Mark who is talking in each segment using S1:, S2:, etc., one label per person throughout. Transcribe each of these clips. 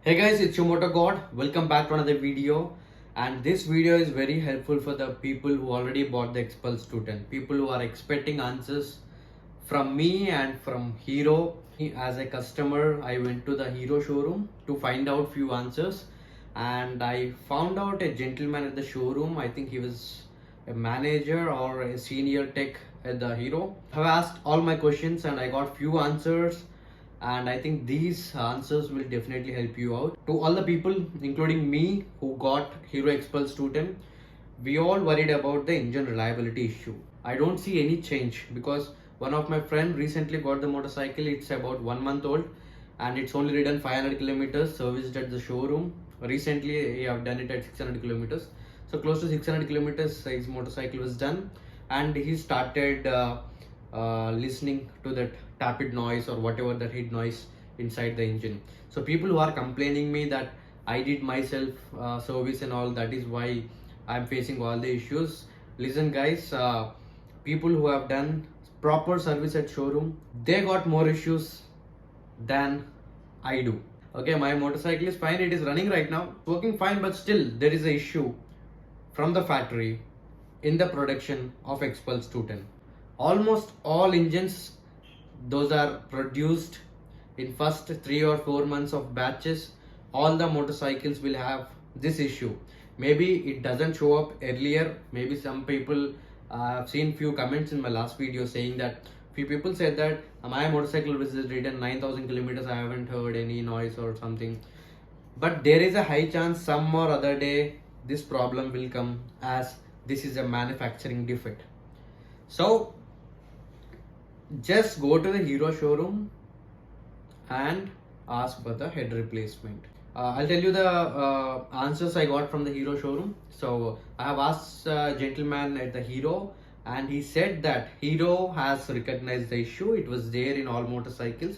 S1: Hey guys, it's your Motor God. Welcome back to another video. And this video is very helpful for the people who already bought the Xpulse 210. People who are expecting answers from me and from Hero. As a customer, I went to the Hero showroom to find out few answers. And I found out a gentleman at the showroom. I think he was a manager or a senior tech at the Hero. I've asked all my questions and I got few answers, and I think these answers will definitely help you out. To all the people including me who got Hero Expulse 210, we all worried about the engine reliability issue. I don't see any change because one of my friend recently got the motorcycle. It's about 1 month old and it's only ridden 500 kilometers, serviced at the showroom. Recently he have done it at 600 kilometers, so close to 600 kilometers his motorcycle was done, and he started listening to that tapped noise or whatever that hit noise inside the engine. So people who are complaining me that I did myself service and all, that is why I'm facing all the issues. Listen guys, people who have done proper service at showroom, they got more issues than I do. Okay, my motorcycle is fine, it is running right now, working fine, but still there is an issue from the factory in the production of Expulse 210. Almost all engines, those are produced in first 3 or 4 months of batches, all the motorcycles will have this issue. Maybe it doesn't show up earlier. Maybe some people, I've seen few comments in my last video saying that few people said that my motorcycle was ridden 9,000 kilometers, I haven't heard any noise or something. But there is a high chance some or other day this problem will come, as this is a manufacturing defect. So just go to the Hero showroom and ask for the head replacement. I'll tell you the answers I got from the Hero showroom. So I have asked a gentleman at the Hero, and he said that Hero has recognized the issue. It was there in all motorcycles.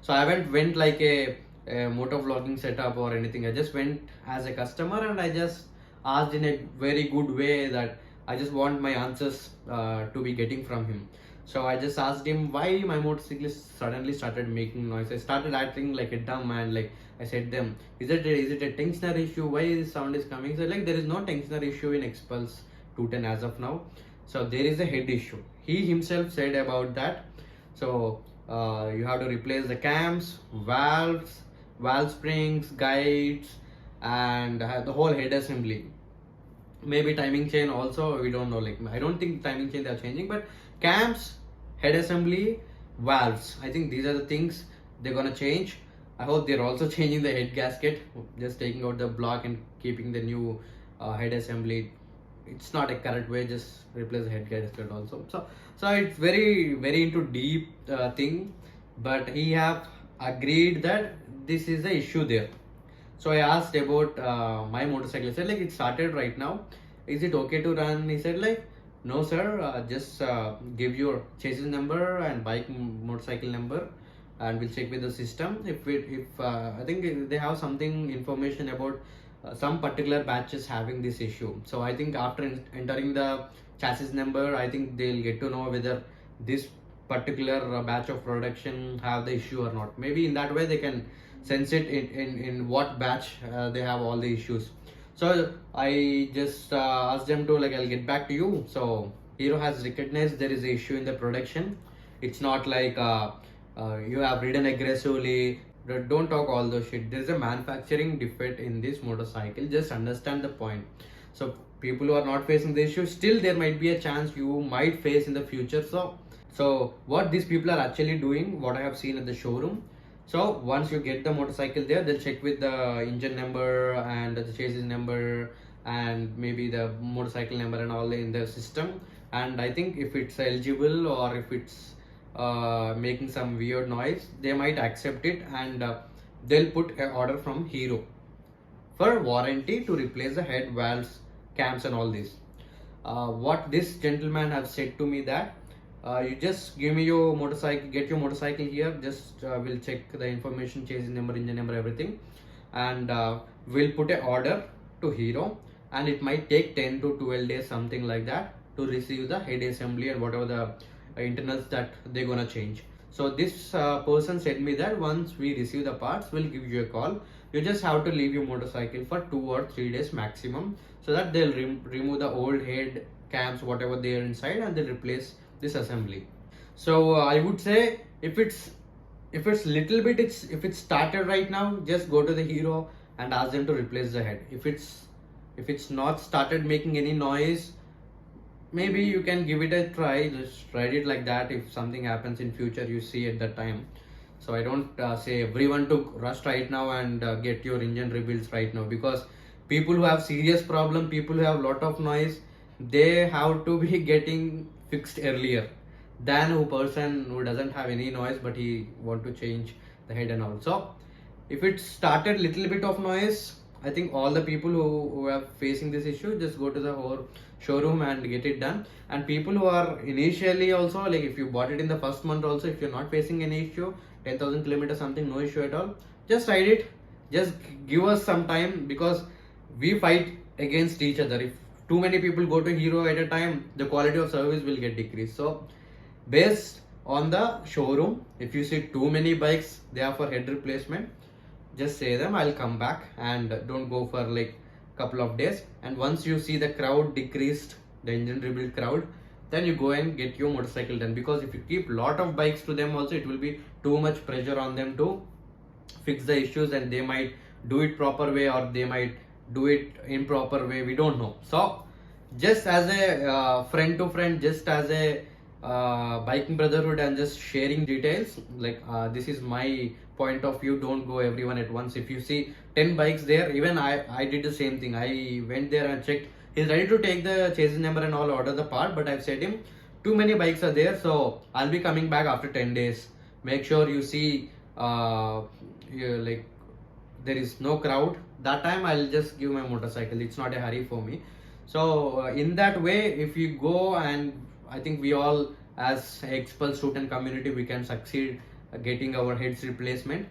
S1: So I haven't went like a motor vlogging setup or anything. I just went as a customer and I just asked in a very good way that I just want my answers to be getting from him. So I just asked him why my motorcycle suddenly started making noise. I started acting like a dumb man. Like I said them, is it a tensioner issue? Why this sound is coming? So like there is no tensioner issue in Expulse 210 as of now. So there is a head issue. He himself said about that. So you have to replace the cams, valves, valve springs, guides, and the whole head assembly. Maybe timing chain also, we don't know. Like I don't think timing chain they are changing, but cams, head assembly, valves, I think these are the things they're gonna change. I hope they're also changing the head gasket, just taking out the block and keeping the new head assembly. It's not a correct way, just replace the head gasket also. So it's very into deep thing, but he have agreed that this is the issue there. So I asked about my motorcycle. I said like it started right now, is it okay to run? He said like no sir, just give your chassis number and bike motorcycle number and we'll check with the system. If I think they have something information about some particular batches having this issue. So I think after entering the chassis number, I think they'll get to know whether this particular batch of production have the issue or not. Maybe in that way they can sense it in what batch they have all the issues. So I just asked them to like I'll get back to you. So Hero has recognized there is an issue in the production. It's not like you have ridden aggressively. Don't talk all those shit. There is a manufacturing defect in this motorcycle. Just understand the point. So people who are not facing the issue, still there might be a chance you might face in the future. So what these people are actually doing, what I have seen at the showroom. So once you get the motorcycle there, they'll check with the engine number and the chassis number and maybe the motorcycle number and all in the system. And I think if it's eligible or if it's making some weird noise, they might accept it, and they'll put an order from Hero for warranty to replace the head, valves, cams and all this. What this gentleman have said to me that you just give me your motorcycle, get your motorcycle here, just we'll check the information, chassis number, engine number, everything, and we'll put an order to Hero, and it might take 10 to 12 days, something like that, to receive the head assembly and whatever the internals that they're gonna change. So this person said me that once we receive the parts, we'll give you a call. You just have to leave your motorcycle for 2 or 3 days maximum, so that they'll remove the old head cams, whatever they are inside, and they'll replace this assembly. So I would say, if it's little bit, if it's started right now, just go to the Hero and ask them to replace the head. If it's not started making any noise, maybe you can give it a try. Just try it like that. If something happens in future, you see at that time. So I don't say everyone to rush right now and get your engine rebuilds right now, because people who have serious problem, people who have lot of noise, they have to be getting fixed earlier than a person who doesn't have any noise but he want to change the head and all. So if it started little bit of noise, I think all the people who are facing this issue, just go to the whole showroom and get it done. And people who are initially also, like if you bought it in the first month also, if you're not facing any issue, 10,000 kilometers something, no issue at all, just ride it. Just give us some time, because we fight against each other. If too many people go to Hero at a time, the quality of service will get decreased. So based on the showroom, if you see too many bikes they are for head replacement, just say them, I'll come back, and don't go for like couple of days. And once you see the crowd decreased, the engine rebuild crowd, then you go and get your motorcycle done. Because if you keep lot of bikes to them also, it will be too much pressure on them to fix the issues, and they might do it proper way or they might do it improper way, we don't know. So just as a friend to friend, just as a biking brotherhood, and just sharing details, like this is my point of view. Don't go everyone at once. If you see 10 bikes there, even I did the same thing. I went there and checked, he's ready to take the chassis number and all, order the part, but I've said him, too many bikes are there, so I'll be coming back after 10 days. Make sure you see like there is no crowd. That time I'll just give my motorcycle. It's not a hurry for me. So in that way, if you go, and I think we all as Xpulse student community, we can succeed getting our heads replacement.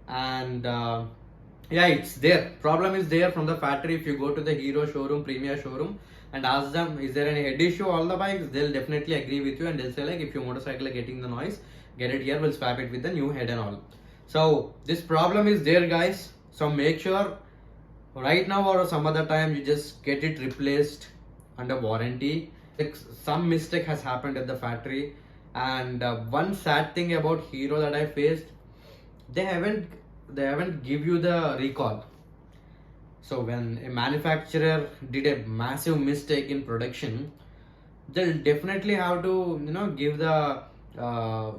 S1: And yeah, it's there. Problem is there from the factory. If you go to the Hero showroom, Premier showroom, and ask them, is there any head issue, all the bikes, they'll definitely agree with you, and they'll say like, if your motorcycle is getting the noise, get it here, we'll swap it with the new head and all. So this problem is there, guys. So make sure right now or some other time, you just get it replaced under warranty. Like some mistake has happened at the factory, and one sad thing about Hero that I faced, they haven't give you the recall. So when a manufacturer did a massive mistake in production, they'll definitely have to give the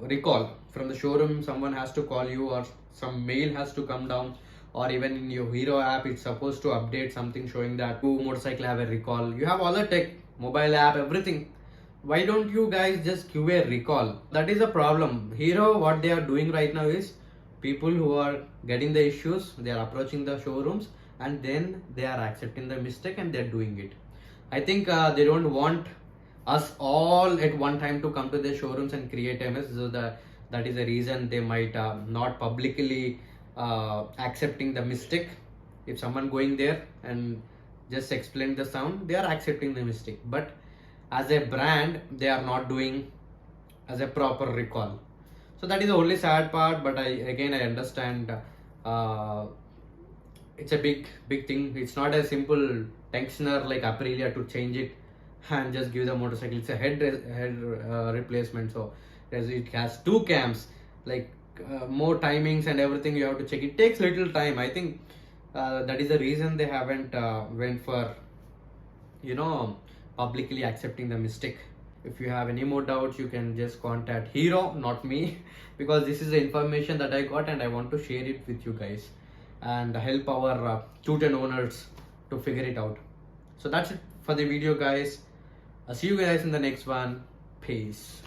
S1: recall from the showroom. Someone has to call you, or some mail has to come down, or even in your Hero app, it's supposed to update something showing that two motorcycle have a recall. You have all the tech, mobile app, everything. Why don't you guys just give a recall? That is a problem. Hero, what they are doing right now is, people who are getting the issues, they are approaching the showrooms, and then they are accepting the mistake and they're doing it. I think they don't want us all at one time to come to the showrooms and create a mess. So that is the reason they might not publicly accepting the mistake. If someone going there and just explain the sound, they are accepting the mistake, but as a brand, they are not doing as a proper recall. So that is the only sad part. But I understand it's a big thing. It's not a simple tensioner like Aprilia to change it and just give the motorcycle. It's a head replacement. So it has two cams, like more timings and everything. You have to check. It takes little time. I think that is the reason they haven't went for publicly accepting the mistake. If you have any more doubts, you can just contact Hero, not me, because this is the information that I got and I want to share it with you guys and help our student owners to figure it out. So that's it for the video, guys. I'll see you guys in the next one. Peace.